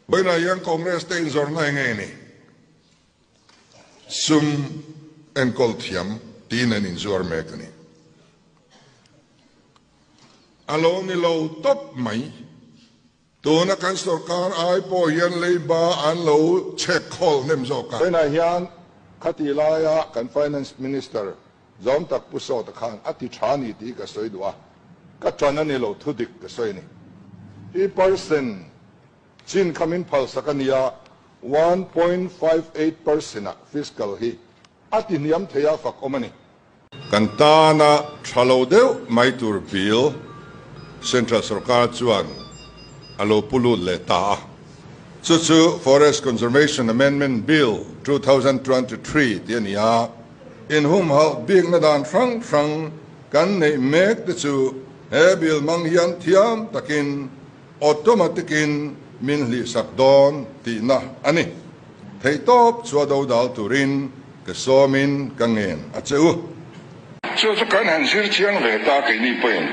Bây giờ yang Congress tên rồi này nghe nè, sum en col thiam tin en in zor me cái nè, alo ni lâu top mấy, tôi na kan sarkar ai po yan lấy ba an lâu check call nem zo ka. Bây giờ yang khati laya kan finance minister zom tak puso ta khang ati chani ti ka soi dua, ka chana ni lâu thu dik ka soi ni, i person Chin kamin pal sakania 1.58% fiscal hi ati niam theya fak omani Kantana chalo deu mai tur bill central sarkar chuan alo pulu le ta chu forest conservation amendment bill 2023 tiania in whom hal big na dan frang kan nei mek de chu he bill mang hian thiam takin automatikin min li sakdon ti na ani thei top chua do dal turin ke somin kangen acheu chu kan han sir chiang ve ta ke ni pen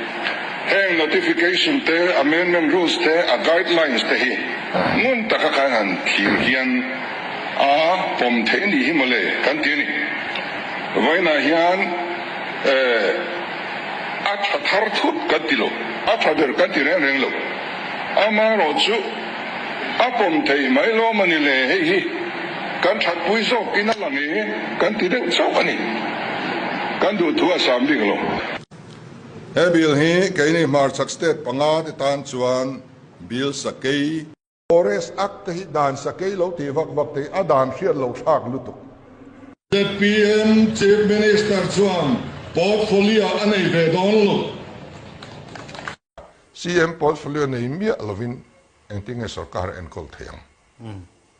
heng notification te amendment rules te a guidelines te hi mun ta ka kan han thir hian a pom the ni hi mole kan ti ni vaina hian a thar thup kan ti lo a thader kan ti reng lo ama ro chu apom thei mai lo mani le hei hi kan that pui zo kina langi kan ti deu zo ani kan du thua sam ding lo he bill hi keini marchak state panga ti tan chuan bill sakei forest act hi dan sakei lo ti vak te adan hriat lo thak lutuk the PM chief minister chuan portfolio anei ve don lo CM portfolio nei mia lovin engting sarkar en kol thayang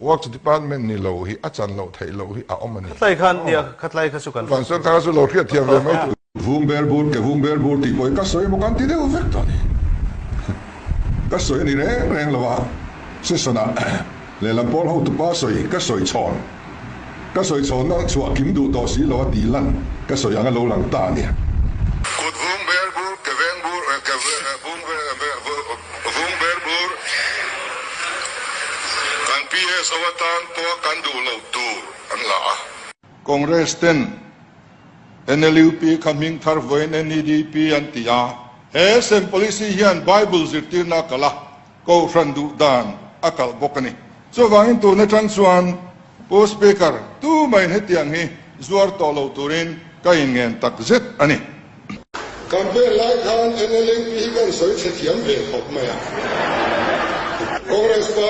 works department ni lo hi achan lo thai lo hi a omani khatlai khan dia khatlai kha sukan fan sarkar su lo khiat thiam ve mai vung ber bur ti poi ka soi mo kan ti de vector ni ka soi ni reng lo wa se sona le lam pol ho tu pa soi ka soi chon na chua kim du to si lo ti lan ka soi ang lo lang ta ni kut vung ber bur ke veng bur ke vung ber bur kan PS awatan to kan du lo tu an la Congress ten NLUP coming thar voin NDP antia SM policy hian Bible zirtir na kala ko randu dan akal bokani so wangin tu na tang chuan post speaker tu mai hetiang hi zuar to lo turin kain ngen tak zet ani campaign lai khan NLP kan soi che thiam ve khop maya Congress